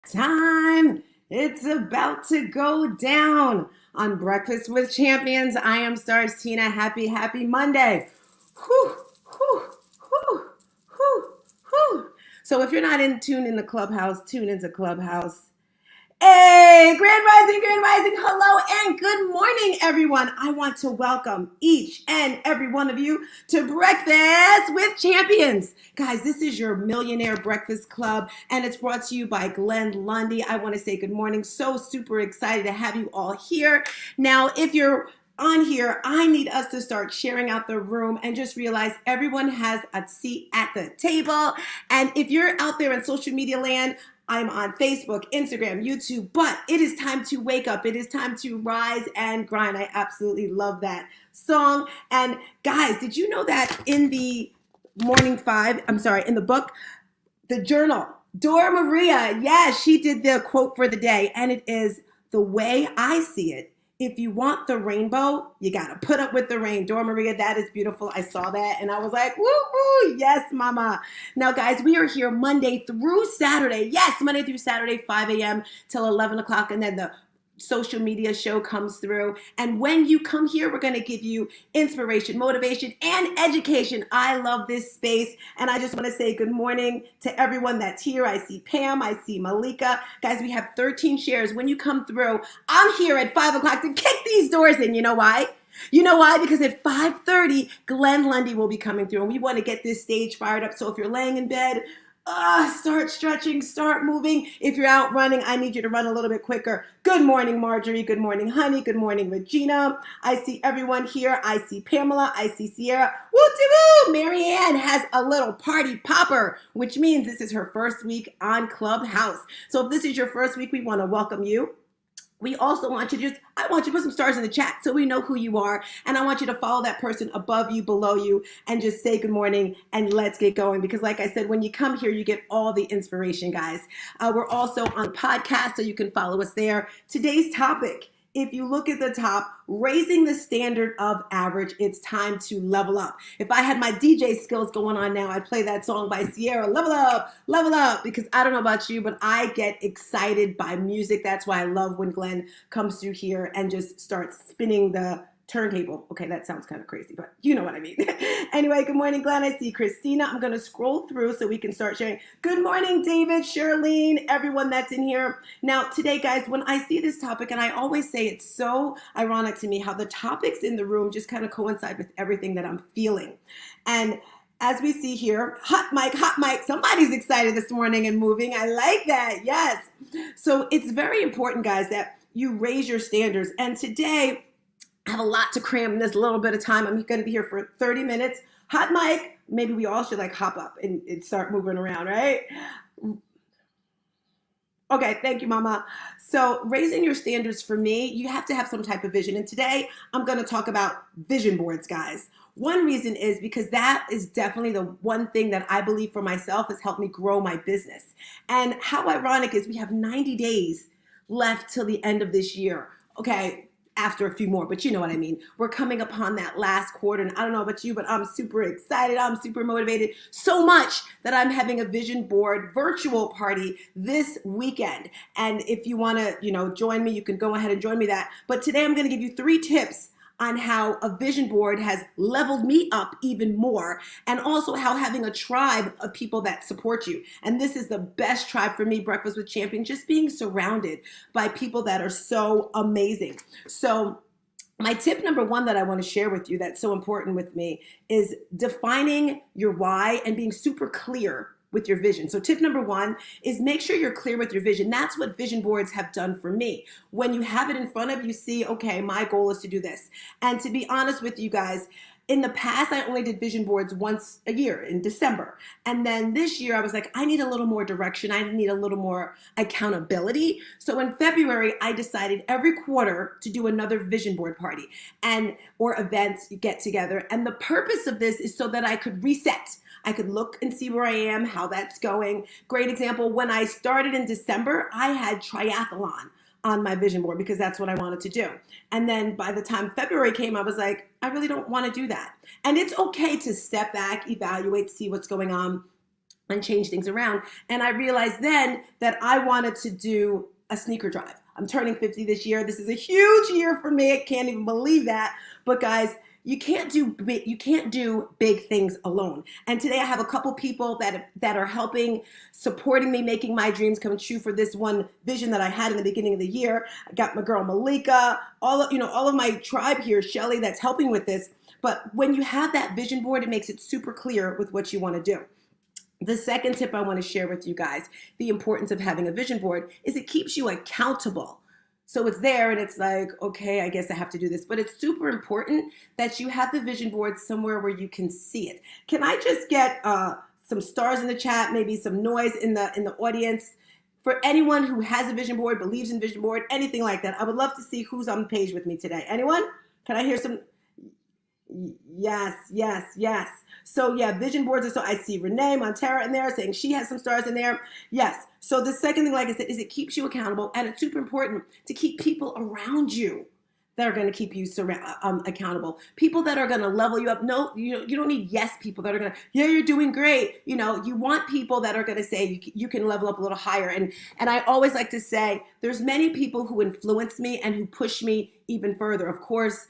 Time. It's about to go down on Breakfast with Champions. I am Stars Tina. Happy Monday. Whew, whew, whew, whew, whew. So if you're not in tune in the clubhouse, tune into Clubhouse. Hey, Grand Rising, hello, and good morning, everyone. I want to welcome each and every one of you to Breakfast with Champions. Guys, this is your Millionaire Breakfast Club, and it's brought to you by Glenn Lundy. I want to say good morning. So super excited to have you all here. Now, if you're on here, I need us to start sharing out the room and just realize everyone has a seat at the table. And if you're out there in social media land, I'm on Facebook, Instagram, YouTube, but it is time to wake up. It is time to rise and grind. I absolutely love that song. And guys, did you know that in the in the book, the journal, Dora Maria, yes, she did the quote for the day, and it is, "The way I see it, if you want the rainbow, you got to put up with the rain." Dora Maria, that is beautiful. I saw that and I was like, woo, woo, yes, mama. Now, guys, we are here Monday through Saturday. Yes, Monday through Saturday, 5 a.m. till 11 o'clock. And then the social media show comes through. And when you come here, we're going to give you inspiration, motivation, and education. I love this space. And I just want to say good morning to everyone that's here. I see Pam. I see Malika. Guys, we have 13 shares. When you come through, I'm here at 5 o'clock to kick these doors in. You know why? You know why? Because at 5:30, Glenn Lundy will be coming through, and we want to get this stage fired up. So if you're laying in bed, start stretching, start moving. If you're out running, I need you to run a little bit quicker. Good morning, Marjorie. Good morning, honey. Good morning, Regina. I see everyone here. I see Pamela. I see Sierra. Woo-dee-woo! Marianne has a little party popper, which means this is her first week on Clubhouse. So if this is your first week, we want to welcome you. We also want you to I want you to put some stars in the chat so we know who you are. And I want you to follow that person above you, below you, and just say good morning and let's get going. Because like I said, when you come here, you get all the inspiration, guys. We're also on podcast, so you can follow us there. Today's topic, if you look at the top, raising the standard of average, it's time to level up. If I had my DJ skills going on now, I'd play that song by Sierra, level up, because I don't know about you, but I get excited by music. That's why I love when Glenn comes through here and just starts spinning the turntable. Okay, that sounds kind of crazy, but you know what I mean. Anyway, good morning, Glenn. I see Christina. I'm going to scroll through so we can start sharing. Good morning, David, Charlene, everyone that's in here. Now, today, guys, when I see this topic, and I always say it's so ironic to me how the topics in the room just kind of coincide with everything that I'm feeling. And as we see here, hot mic, somebody's excited this morning and moving. I like that, yes. So it's very important, guys, that you raise your standards. And today, I have a lot to cram in this little bit of time. I'm going to be here for 30 minutes. Hot mic, maybe we all should like hop up and start moving around, right? Okay, thank you, Mama. So raising your standards for me, you have to have some type of vision. And today I'm going to talk about vision boards, guys. One reason is because that is definitely the one thing that I believe for myself has helped me grow my business. And how ironic is we have 90 days left till the end of this year. Okay, after a few more, but you know what I mean. We're coming upon that last quarter, and I don't know about you, but I'm super excited. I'm super motivated, so much that I'm having a vision board virtual party this weekend. And if you want to, join me, you can go ahead and join me that. But today I'm going to give you 3 tips on how a vision board has leveled me up even more, and also how having a tribe of people that support you. And this is the best tribe for me, Breakfast with Champions, just being surrounded by people that are so amazing. So my tip number 1 that I want to share with you that's so important with me is defining your why and being super clear with your vision. So tip number 1 is make sure you're clear with your vision. That's what vision boards have done for me. When you have it in front of you, see, okay, my goal is to do this. And to be honest with you guys, in the past, I only did vision boards once a year in December. And then this year, I was like, I need a little more direction. I need a little more accountability. So in February, I decided every quarter to do another vision board party or events, get together. And the purpose of this is so that I could reset. I could look and see where I am, how that's going. Great example, when I started in December, I had triathlon on my vision board because that's what I wanted to do. And then by the time February came, I was like, I really don't want to do that. And it's okay to step back, evaluate, see what's going on. and change things around. And I realized then that I wanted to do a sneaker drive. I'm turning 50 this year. This is a huge year for me. I can't even believe that. But guys, you can't do big things alone. And today I have a couple people that are helping, supporting me, making my dreams come true for this one vision that I had in the beginning of the year. I got my girl Malika, all of my tribe here, Shelly, that's helping with this. But when you have that vision board, it makes it super clear with what you want to do. The second tip I want to share with you guys, the importance of having a vision board, is it keeps you accountable. So it's there and it's like, okay, I guess I have to do this. But it's super important that you have the vision board somewhere where you can see it. Can I just get some stars in the chat, maybe some noise in the audience? For anyone who has a vision board, believes in vision board, anything like that, I would love to see who's on the page with me today. Anyone? Can I hear some? Yes, yes, yes. So yeah, vision boards are so, I see Renee Montera in there saying she has some stars in there. Yes. So the second thing, like I said, is it keeps you accountable, and it's super important to keep people around you that are going to keep you accountable. People that are going to level you up. No, you don't need yes people that are going to, yeah, you're doing great. You want people that are going to say you can level up a little higher. And I always like to say there's many people who influence me and who push me even further. Of course,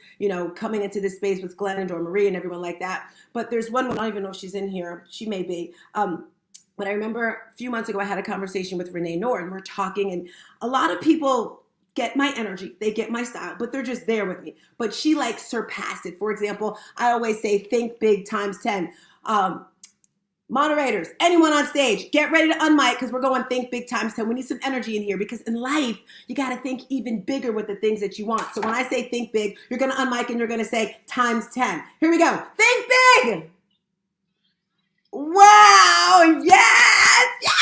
coming into this space with Glenn and Dora Marie and everyone like that. But there's one, I don't even know if she's in here. She may be. But I remember a few months ago, I had a conversation with Renee Noor, and we're talking, and a lot of people get my energy, they get my style, but they're just there with me. But she surpassed it. For example, I always say, think big times 10. Moderators, anyone on stage, get ready to unmic because we're going think big times 10. We need some energy in here because in life, you got to think even bigger with the things that you want. So when I say think big, you're going to unmic and you're going to say times 10. Here we go. Think big. Wow. Yes. Yes.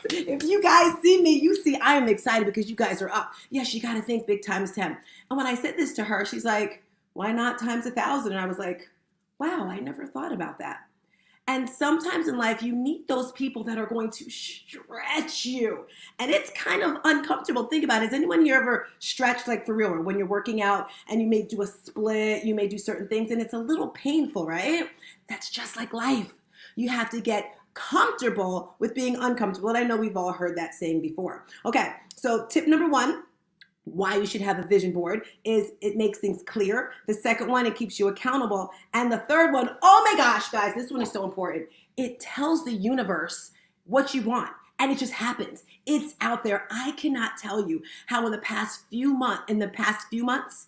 If you guys see me, you see I am excited because you guys are up. Yes, you got to think big times 10. And when I said this to her, she's like, why not times 1,000? And I was like, wow, I never thought about that. And sometimes in life, you meet those people that are going to stretch you. And it's kind of uncomfortable. Think about it. Has anyone here ever stretched for real? Or when you're working out and you may do a split, you may do certain things, and it's a little painful, right? That's just like life. You have to get comfortable with being uncomfortable. And I know we've all heard that saying before. Okay, so tip number 1, why you should have a vision board is it makes things clear. The second one, it keeps you accountable. And the third one, oh my gosh, guys, this one is so important. It tells the universe what you want. And it just happens. It's out there. I cannot tell you how in the past few months,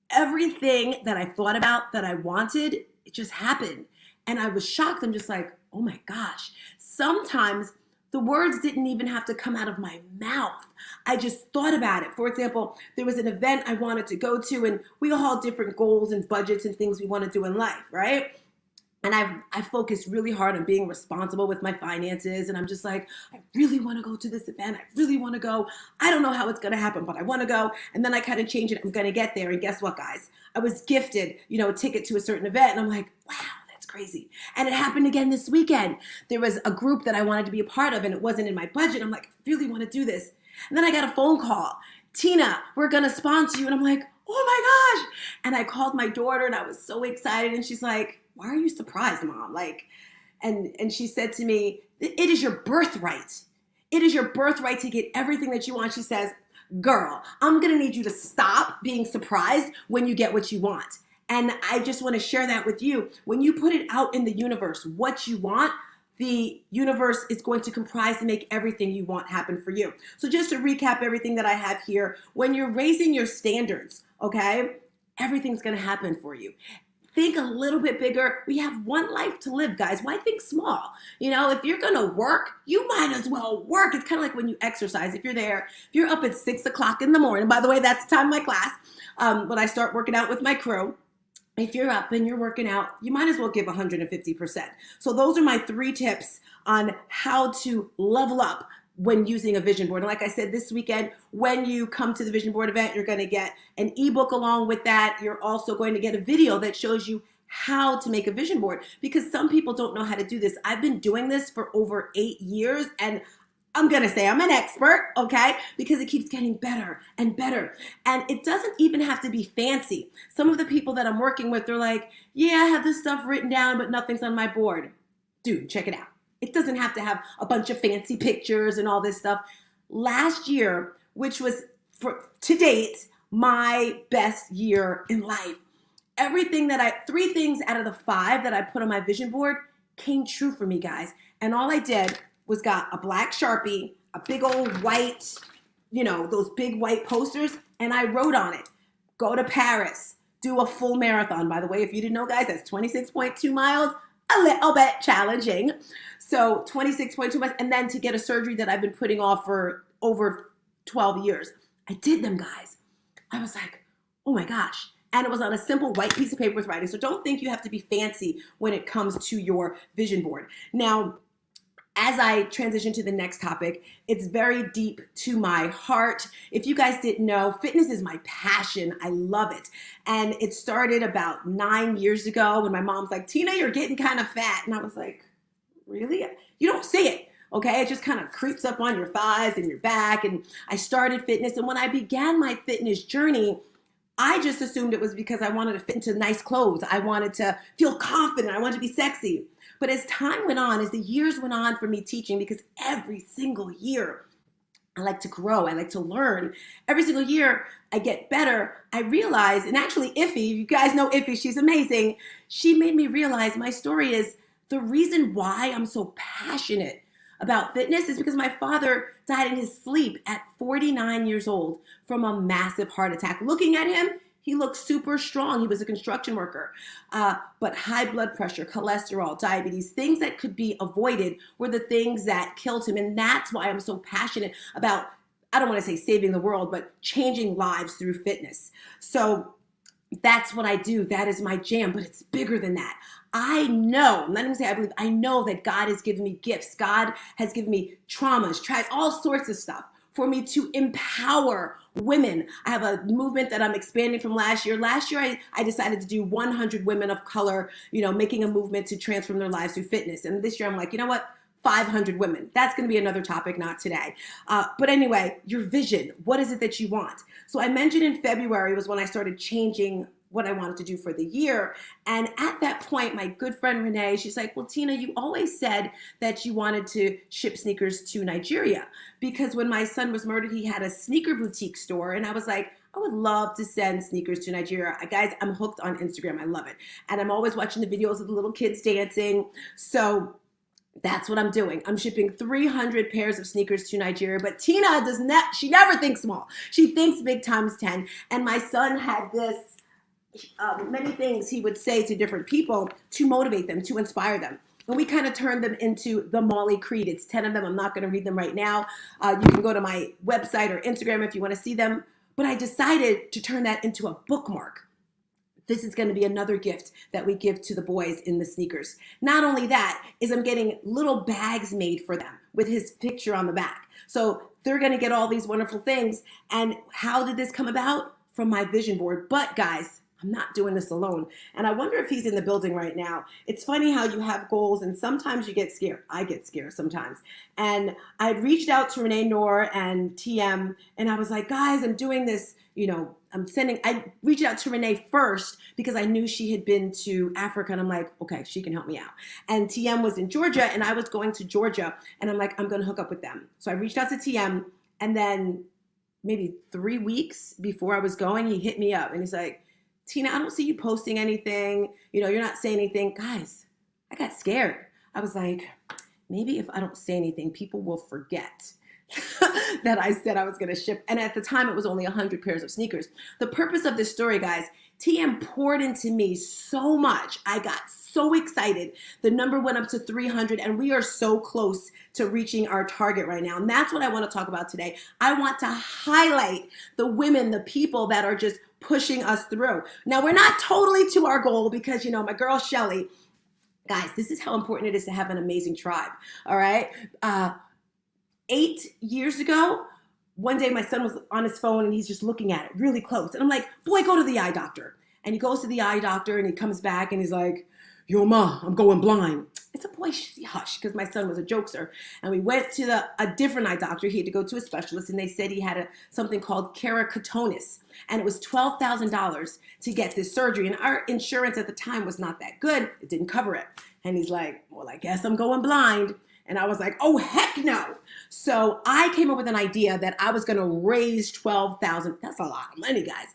everything that I thought about that I wanted, it just happened. And I was shocked. I'm just like, oh my gosh. Sometimes the words didn't even have to come out of my mouth. I just thought about it. For example, there was an event I wanted to go to, and we all have different goals and budgets and things we want to do in life, right? And I focused really hard on being responsible with my finances. And I'm just like, I really want to go to this event. I really want to go. I don't know how it's going to happen, but I want to go. And then I kind of change it. I'm going to get there. And guess what, guys? I was gifted, a ticket to a certain event. And I'm like, wow. Crazy. And it happened again this weekend. There was a group that I wanted to be a part of and it wasn't in my budget. I'm like, I really want to do this. And then I got a phone call. Tina, we're going to sponsor you. And I'm like, oh my gosh. And I called my daughter and I was so excited. And she's like, why are you surprised, Mom? And she said to me, it is your birthright. It is your birthright to get everything that you want. She says, girl, I'm going to need you to stop being surprised when you get what you want. And I just want to share that with you. When you put it out in the universe, what you want, the universe is going to comprise and make everything you want happen for you. So just to recap everything that I have here, when you're raising your standards, okay, everything's going to happen for you. Think a little bit bigger. We have one life to live, guys. Why think small? If you're going to work, you might as well work. It's kind of like when you exercise. If you're up at 6 o'clock in the morning, by the way, that's the time of my class, when I start working out with my crew. If you're up and you're working out, you might as well give 150%. So those are my 3 tips on how to level up when using a vision board. And like I said, this weekend, when you come to the vision board event, you're going to get an ebook along with that. You're also going to get a video that shows you how to make a vision board because some people don't know how to do this. I've been doing this for over 8 years and I'm going to say I'm an expert, okay, because it keeps getting better and better. And it doesn't even have to be fancy. Some of the people that I'm working with, they're like, yeah, I have this stuff written down, but nothing's on my board. Dude, check it out. It doesn't have to have a bunch of fancy pictures and all this stuff. Last year, which was to date my best year in life, three things out of the five that I put on my vision board came true for me, guys. And all I did was got a black Sharpie, a big old white, those big white posters, and I wrote on it, go to Paris, do a full marathon. By the way, if you didn't know, guys, that's 26.2 miles, a little bit challenging. So 26.2 miles, and then to get a surgery that I've been putting off for over 12 years. I did them, guys. I was like, oh my gosh. And it was on a simple white piece of paper with writing. So don't think you have to be fancy when it comes to your vision board. Now, as I transition to the next topic, it's very deep to my heart. If you guys didn't know, fitness is my passion. I love it. And it started about 9 years ago when my mom's like, Tina, you're getting kind of fat. And I was like, really? You don't say it. Okay, it just kind of creeps up on your thighs and your back. And I started fitness. And when I began my fitness journey, I just assumed it was because I wanted to fit into nice clothes. I wanted to feel confident. I wanted to be sexy. But as time went on, as the years went on for me teaching, because every single year I like to grow, I like to learn. Every single year I get better. I realized, and actually Iffy, you guys know Iffy, she's amazing. She made me realize my story is the reason why I'm so passionate about fitness is because my father died in his sleep at 49 years old from a massive heart attack. Looking at him, he looked super strong. He was a construction worker. But high blood pressure, cholesterol, diabetes, things that could be avoided were the things that killed him. And that's why I'm so passionate about, I don't want to say saving the world, but changing lives through fitness. So that's what I do. That is my jam, but it's bigger than that. I know, I'm not even saying I believe, I know that God has given me gifts. God has given me traumas, tried all sorts of stuff for me to empower women. I have a movement that I'm expanding from last year. Last year, I decided to do 100 women of color, making a movement to transform their lives through fitness. And this year, I'm like, you know what? 500 women. That's going to be another topic, not today. But anyway, your vision. What is it that you want? So I mentioned in February was when I started changing what I wanted to do for the year. And at that point, my good friend Renee, she's like, well, Tina, you always said that you wanted to ship sneakers to Nigeria, because when my son was murdered, he had a sneaker boutique store. And I was like, I would love to send sneakers to Nigeria. Guys, I'm hooked on Instagram. I love it. And I'm always watching the videos of the little kids dancing. So that's what I'm doing. I'm shipping 300 pairs of sneakers to Nigeria, but Tina she never thinks small. She thinks big times 10. And my son had this, many things he would say to different people to motivate them, to inspire them. And we kind of turned them into the Molly Creed. It's 10 of them. I'm not going to read them right now. You can go to my website or Instagram if you want to see them. But I decided to turn that into a bookmark. This is going to be another gift that we give to the boys in the sneakers. Not only that, is I'm getting little bags made for them with his picture on the back. So they're going to get all these wonderful things. And how did this come about? From my vision board. But guys, I'm not doing this alone. And I wonder if he's in the building right now. It's funny how you have goals and sometimes you get scared. I get scared sometimes. And I reached out to Renee Noor and TM and I was like, guys, I'm doing this, I reached out to Renee first because I knew she had been to Africa and I'm like, okay, she can help me out. And TM was in Georgia and I was going to Georgia and I'm like, I'm going to hook up with them. So I reached out to TM and then maybe 3 weeks before I was going, he hit me up and he's like, Tina, I don't see you posting anything. You're not saying anything. Guys, I got scared. I was like, maybe if I don't say anything, people will forget that I said I was going to ship. And at the time, it was only 100 pairs of sneakers. The purpose of this story, guys, TM poured into me so much. I got so excited. The number went up to 300, and we are so close to reaching our target right now. And that's what I want to talk about today. I want to highlight the women, the people that are just pushing us through. Now, we're not totally to our goal because, my girl Shelly, guys, this is how important it is to have an amazing tribe, all right? 8 years ago, one day my son was on his phone and he's just looking at it really close. And I'm like, boy, go to the eye doctor. And he goes to the eye doctor and he comes back and he's like, yo, ma, I'm going blind. It's a boy, hush, because my son was a jokester. And we went to a different eye doctor. He had to go to a specialist, and they said he had something called keratoconus. And it was $12,000 to get this surgery. And our insurance at the time was not that good. It didn't cover it. And he's like, well, I guess I'm going blind. And I was like, oh, heck no. So I came up with an idea that I was going to raise $12,000. That's a lot of money, guys.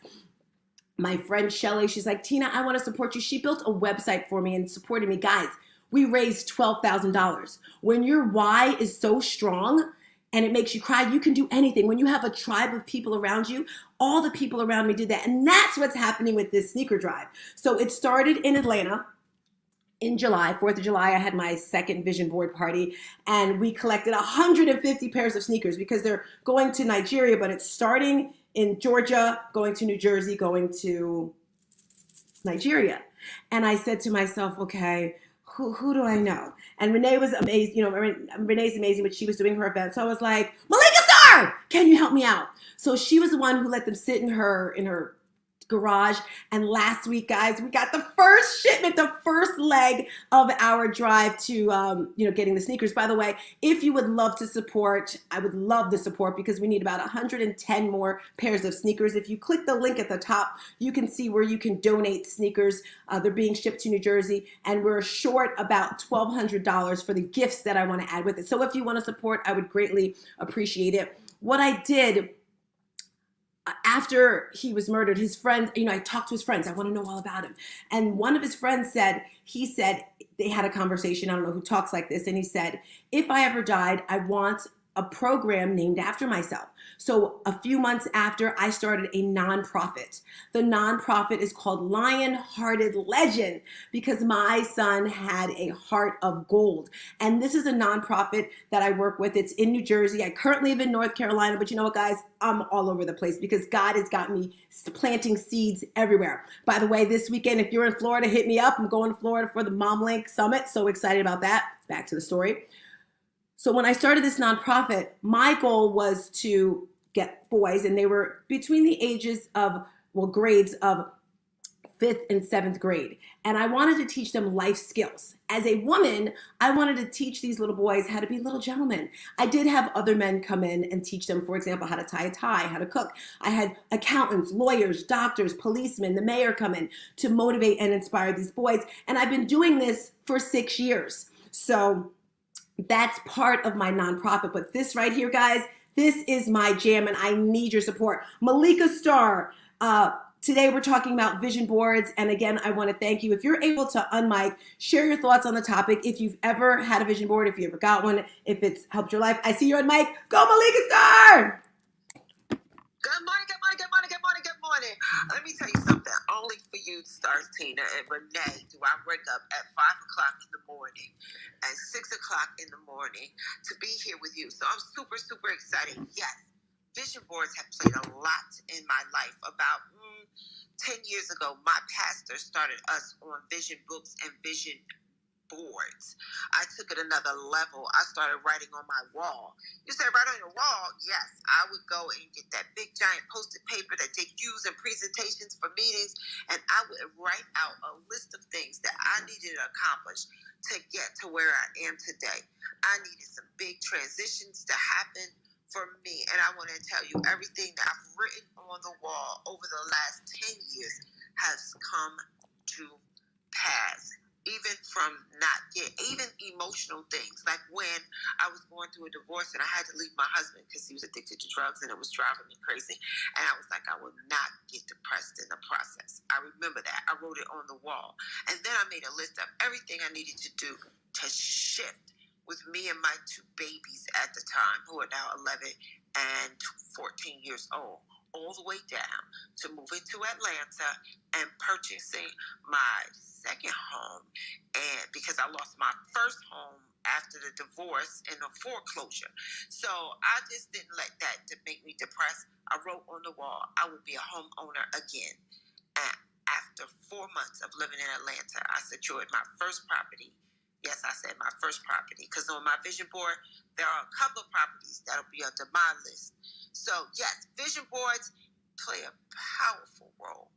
My friend Shelly, she's like, Tina, I want to support you. She built a website for me and supported me. Guys, we raised $12,000. When your why is so strong and it makes you cry, you can do anything. When you have a tribe of people around you, all the people around me did that. And that's what's happening with this sneaker drive. So it started in Atlanta. In July, 4th of July, I had my second vision board party, and we collected 150 pairs of sneakers because they're going to Nigeria, but it's starting in Georgia, going to New Jersey, going to Nigeria. And I said to myself, okay, who do I know? And Renee was amazing. You know, Renee's amazing, but she was doing her event. So I was like, Malika Star, can you help me out? So she was the one who let them sit in her garage. And last week, guys, we got the first shipment, the first leg of our drive to, getting the sneakers. By the way, if you would love to support, I would love the support because we need about 110 more pairs of sneakers. If you click the link at the top, you can see where you can donate sneakers. They're being shipped to New Jersey, and we're short about $1,200 for the gifts that I want to add with it. So if you want to support, I would greatly appreciate it. What I did after he was murdered, his friends, I talked to his friends. I want to know all about him. And one of his friends said they had a conversation. I don't know who talks like this. And he said, if I ever died, I want a program named after myself. So a few months after, I started a nonprofit. The nonprofit is called Lion-Hearted Legend because my son had a heart of gold. And this is a nonprofit that I work with. It's in New Jersey. I currently live in North Carolina, but you know what, guys? I'm all over the place because God has got me planting seeds everywhere. By the way, this weekend, if you're in Florida, hit me up. I'm going to Florida for the Mom Link Summit. So excited about that. Back to the story. So when I started this nonprofit, my goal was to get boys, and they were between the ages of, grades of 5th and 7th grade. And I wanted to teach them life skills. As a woman, I wanted to teach these little boys how to be little gentlemen. I did have other men come in and teach them, for example, how to tie a tie, how to cook. I had accountants, lawyers, doctors, policemen, the mayor come in to motivate and inspire these boys. And I've been doing this for 6 years. So that's part of my nonprofit. But this right here, guys, this is my jam, and I need your support. Malika Star, today we're talking about vision boards. And again, I want to thank you. If you're able to unmic, share your thoughts on the topic. If you've ever had a vision board, if you ever got one, if it's helped your life. I see you on mic. Go Malika Star! Good morning, good morning, good morning, good morning, good morning. Let me tell you something. Only for you, Stars Tina and Renee, do I wake up at 5 o'clock in the morning and 6 o'clock in the morning to be here with you. So I'm super, super excited. Yes, vision boards have played a lot in my life. About 10 years ago, my pastor started us on vision books and vision boards. I took it another level. I started writing on my wall. You say write on your wall? Yes. I would go and get that big giant post-it paper that they use in presentations for meetings, and I would write out a list of things that I needed to accomplish to get to where I am today. I needed some big transitions to happen for me, and I want to tell you everything that I've written on the wall over the last 10 years has come to pass. Even from even emotional things, like when I was going through a divorce and I had to leave my husband because he was addicted to drugs and it was driving me crazy. And I was like, I will not get depressed in the process. I remember that. I wrote it on the wall. And then I made a list of everything I needed to do to shift with me and my 2 babies at the time, who are now 11 and 14 years old, all the way down to moving to Atlanta and purchasing my second home, and because I lost my first home after the divorce and the foreclosure. So I just didn't let that to make me depressed. I wrote on the wall, I would be a homeowner again. And after 4 months of living in Atlanta, I secured my first property. Yes, I said my first property, because on my vision board, there are a couple of properties that'll be under my list. So yes, vision boards play a powerful role.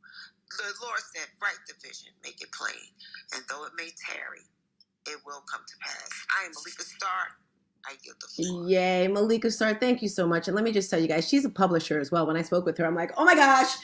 The Lord said, write the vision, make it plain, and though it may tarry, it will come to pass. I am Malika Star. I yield the floor. Yay, Malika Star, thank you so much. And let me just tell you guys, she's a publisher as well. When I spoke with her, I'm like, oh my gosh,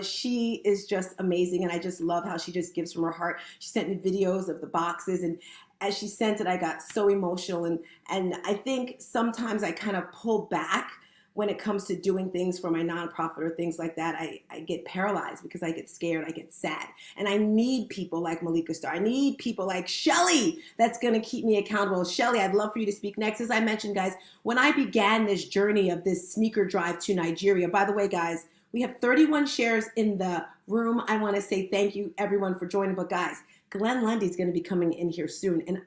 she is just amazing. And I just love how she just gives from her heart. She sent me videos of the boxes, and as she sent it, I got so emotional. And I think sometimes I kind of pull back when it comes to doing things for my nonprofit or things like that. I get paralyzed because I get scared, I get sad. And I need people like Malika Starr. I need people like Shelly that's going to keep me accountable. Shelly, I'd love for you to speak next. As I mentioned, guys, when I began this journey of this sneaker drive to Nigeria, by the way, guys, we have 31 shares in the room. I want to say thank you, everyone, for joining. But guys, Glenn Lundy's going to be coming in here soon. And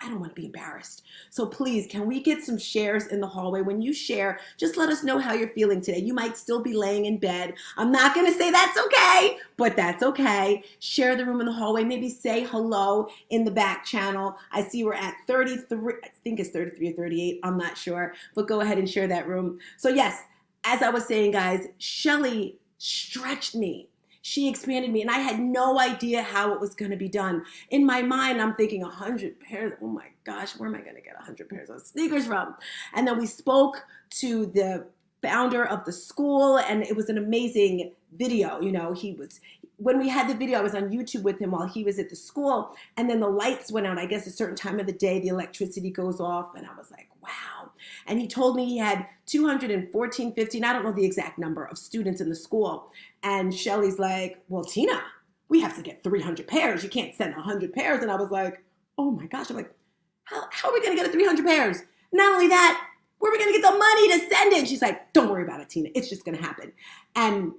I don't want to be embarrassed. So please, can we get some shares in the hallway? When you share, just let us know how you're feeling today. You might still be laying in bed. I'm not going to say that's okay, but that's okay. Share the room in the hallway. Maybe say hello in the back channel. I see we're at 33. I think it's 33 or 38. I'm not sure. But go ahead and share that room. So yes, as I was saying, guys, Shelly stretched me. She expanded me, and I had no idea how it was going to be done. In my mind, I'm thinking 100 pairs. Oh my gosh, where am I going to get 100 pairs of sneakers from? And then we spoke to the founder of the school, and it was an amazing video. You know, when we had the video, I was on YouTube with him while he was at the school, and then the lights went out. I guess a certain time of the day, the electricity goes off, and I was like, wow. And he told me he had 214, 15, I don't know the exact number of students in the school. And Shelly's like, well, Tina, we have to get 300 pairs. You can't send 100 pairs. And I was like, oh my gosh. I'm like, how are we going to get 300 pairs? Not only that, where are we going to get the money to send it? And she's like, don't worry about it, Tina. It's just going to happen. And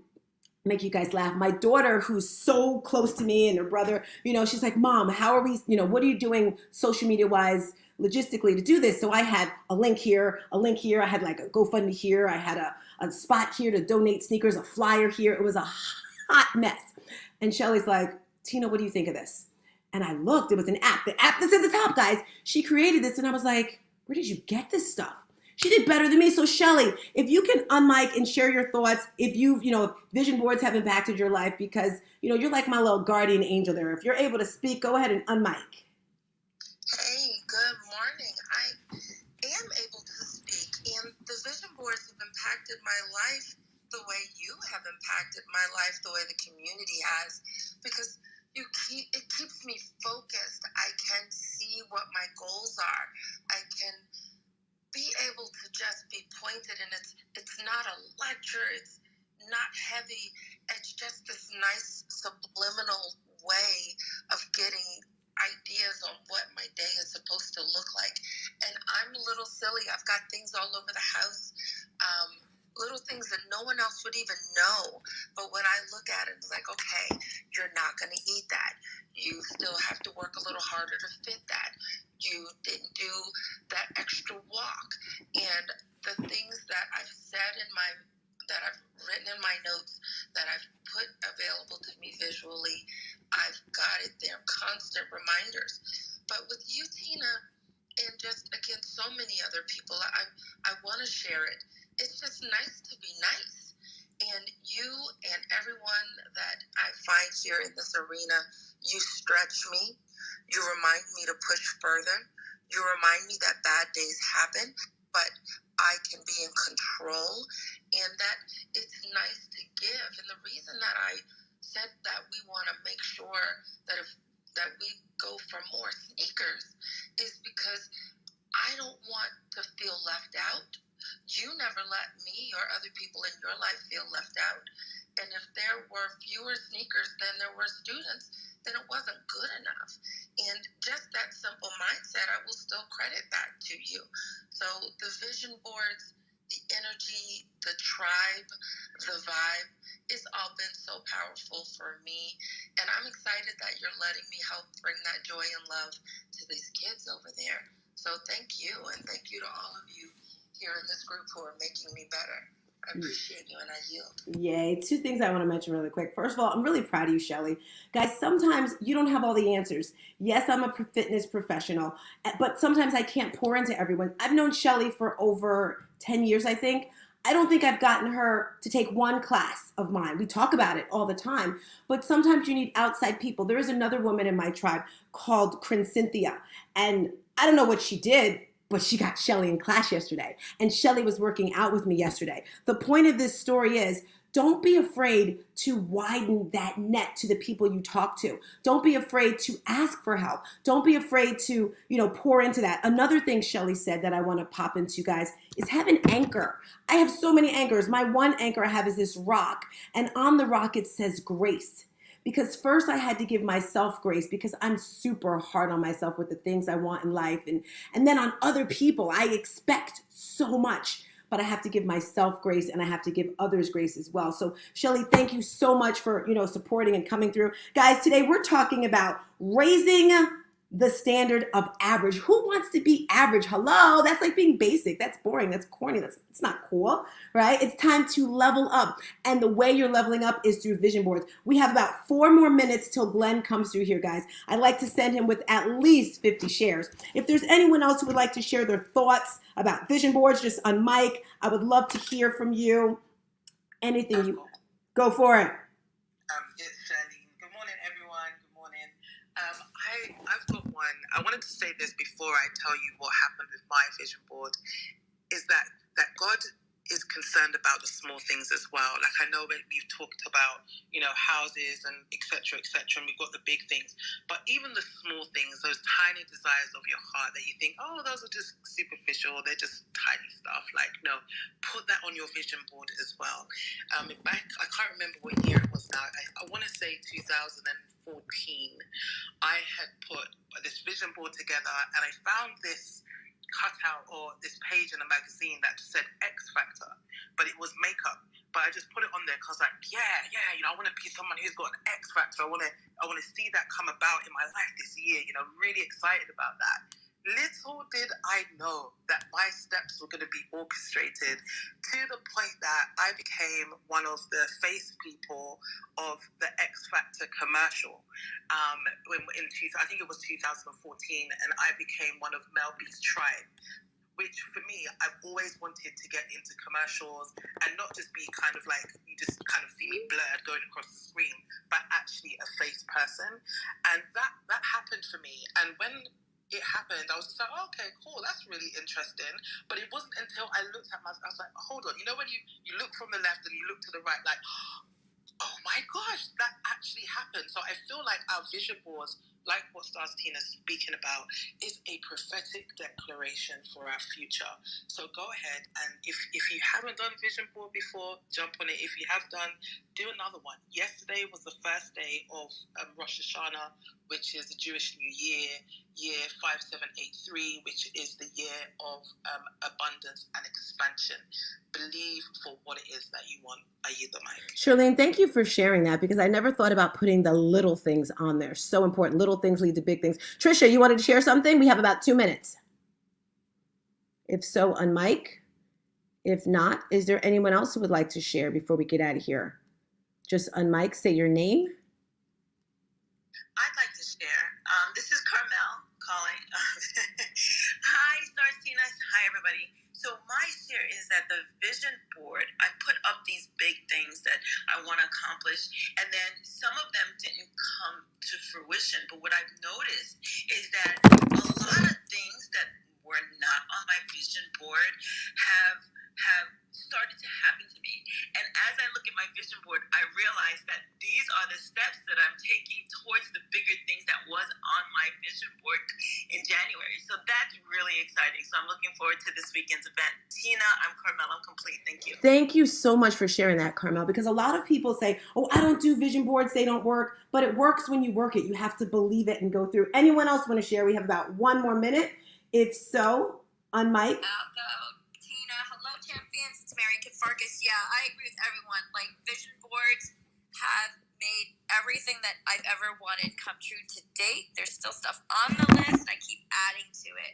make you guys laugh. My daughter, who's so close to me, and her brother, you know, she's like, Mom, how are we, you know, what are you doing social media wise, logistically to do this? So I had a link here, I had like a GoFundMe here, I had a spot here to donate sneakers, a flyer here. It was a hot mess. And Shelly's like, Tina, what do you think of this? And I looked, it was an app. The app that's at the top, guys. She created this, and I was like, where did you get this stuff? She did better than me. So Shelly, if you can unmic and share your thoughts, if if vision boards have impacted your life, because, you're like my little guardian angel there. If you're able to speak, go ahead and unmic. Hey, good morning. I am able to speak, and the vision boards have impacted my life the way you have impacted my life, the way the community has, because it keeps me focused. I can see what my goals are. I can be able to just be pointed, and it's not a lecture, it's not heavy, it's just this nice subliminal way of getting ideas on what my day is supposed to look like. And I'm a little silly. I've got things all over the house, little things that no one else would even know. But when I look at it, it's like, okay, you're not going to eat that. You still have to work a little harder to fit that. You didn't do that extra walk. And the things that I've said that I've written in my notes, that I've put available to me visually, I've got it there, constant reminders. But with you, Tina, and just, again, so many other people, I want to share it. It's just nice to be nice. And you and everyone that I find here in this arena, you stretch me. You remind me to push further. You remind me that bad days happen, but I can be in control, and that it's nice to give. And the reason that I said that we want to make sure that we go for more sneakers is because I don't want to feel left out. You never let me or other people in your life feel left out. And if there were fewer sneakers than there were students, then it wasn't good enough. And just that simple mindset, I will still credit that to you. So the vision boards, the energy, the tribe, the vibe, it's all been so powerful for me. And I'm excited that you're letting me help bring that joy and love to these kids over there. So thank you, and thank you to all of you here in this group who are making me better. I appreciate you, and I yield. Yay. Two things I want to mention really quick. First of all, I'm really proud of you, Shelly. Guys, sometimes you don't have all the answers. Yes, I'm a fitness professional, but sometimes I can't pour into everyone. I've known Shelly for over 10 years, I think. I don't think I've gotten her to take one class of mine. We talk about it all the time, but sometimes you need outside people. There is another woman in my tribe called Crin Cynthia, and I don't know what she did, but she got Shelly in class yesterday, and Shelly was working out with me yesterday. The point of this story is, don't be afraid to widen that net to the people you talk to. Don't be afraid to ask for help. Don't be afraid to, pour into that. Another thing Shelly said that I want to pop into, you guys, is have an anchor. I have so many anchors. My one anchor I have is this rock, and on the rock it says grace. Because first I had to give myself grace because I'm super hard on myself with the things I want in life. And then on other people, I expect so much, but I have to give myself grace and I have to give others grace as well. So Shelly, thank you so much for, supporting and coming through. Guys, today we're talking about raising the standard of average. Who wants to be average? Hello, that's like being basic. That's boring. That's corny. It's not cool, right? It's time to level up. And the way you're leveling up is through vision boards. We have about 4 more minutes till Glenn comes through here, guys. I'd like to send him with at least 50 shares. If there's anyone else who would like to share their thoughts about vision boards, just on mic, I would love to hear from you. Anything you go for it. It's Shirley. Good morning, everyone. Good morning. I've got one. I wanted to say this before I tell you what happened with my vision board. Is that God is concerned about the small things as well. Like, I know that we've talked about, houses and et cetera, and we've got the big things. But even the small things, those tiny desires of your heart that you think, oh, those are just superficial, they're just tiny stuff. Like, no, put that on your vision board as well. Back, I can't remember what year it was now. I want to say 2014. I had put this vision board together, and I found this cutout or this page in a magazine that just said X Factor, but it was makeup. But I just put it on there because, like, I want to be someone who's got an X Factor. I want to see that come about in my life this year. Really excited about that. Little did I know that my steps were going to be orchestrated to the point that I became one of the face people of the X Factor commercial. I think it was 2014, and I became one of Mel B's tribe. Which for me, I've always wanted to get into commercials and not just be kind of like, you just kind of see me blurred going across the screen, but actually a face person. And that happened for me. And when it happened, I was just like, oh, okay, cool, that's really interesting. But it wasn't until I looked at myself, I was like, hold on, when you look from the left and you look to the right, like, oh my gosh, that actually happened. So I feel like our vision boards, like what Stars Tina's speaking about, is a prophetic declaration for our future. So go ahead, and if you haven't done a vision board before, jump on it. If you have done, do another one. Yesterday was the first day of Rosh Hashanah, which is the Jewish New Year, year 5783, which is the year of abundance and expansion. Believe for what it is that you want. I yield the mic. Charlene, thank you for sharing that, because I never thought about putting the little things on there. So important. Little things lead to big things. Trisha, you wanted to share something? We have about 2 minutes. If so, unmic. If not, is there anyone else who would like to share before we get out of here? Just unmic, say your name. I'd like to share. This is Carmel calling. Hi, Stars Tina. Hi, everybody. So my share is that the vision board, I put up these big things that I want to accomplish, and then some of them didn't come to fruition. But what I've noticed is that a lot of things that were not on my vision board have started to happen to me. And as I look at my vision board, I realize that these are the steps that I'm taking towards the bigger things that was on my vision board in January. So that's really exciting. So I'm looking forward to this weekend's event. Tina, I'm Carmel. I'm complete. Thank you. Thank you so much for sharing that, Carmel, because a lot of people say, oh, I don't do vision boards. They don't work. But it works when you work it. You have to believe it and go through. Anyone else want to share? We have about 1 more minute. If so, unmic. Hello, champions. It's Mary Farkas. Yeah, I agree with everyone. Like, vision boards have made everything that I've ever wanted come true to date. There's still stuff on the list. I keep adding to it.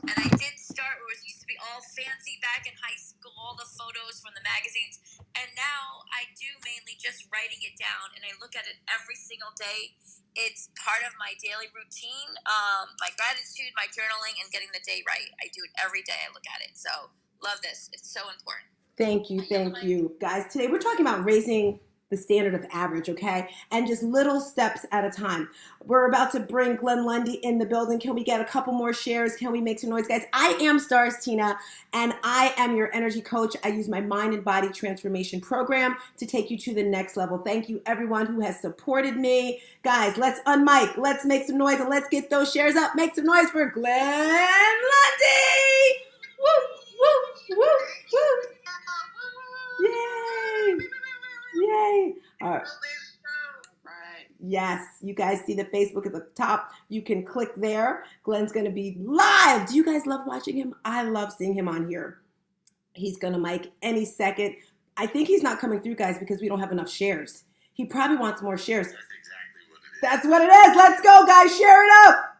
And I did start where it used to be all fancy back in high school, all the photos from the magazines. And now I do mainly just writing it down, and I look at it every single day. It's part of my daily routine, my gratitude, my journaling, and getting the day right. I do it every day. I look at it. So love this. It's so important. Thank you. Guys, today we're talking about raising the standard of average, okay? And just little steps at a time. We're about to bring Glenn Lundy in the building. Can we get a couple more shares? Can we make some noise, guys? I am Stars Tina, and I am your energy coach. I use my mind and body transformation program to take you to the next level. Thank you, everyone who has supported me. Guys, let's unmic. Let's make some noise, and let's get those shares up. Make some noise for Glenn Lundy! Woo, woo, woo, woo! Yay! Yay! All right. Yes, you guys see the Facebook at the top. You can click there. Glenn's going to be live. Do you guys love watching him? I love seeing him on here. He's going to mic any second. I think he's not coming through, guys, because we don't have enough shares. He probably wants more shares. That's exactly what it is. That's what it is. Let's go, guys. Share it up.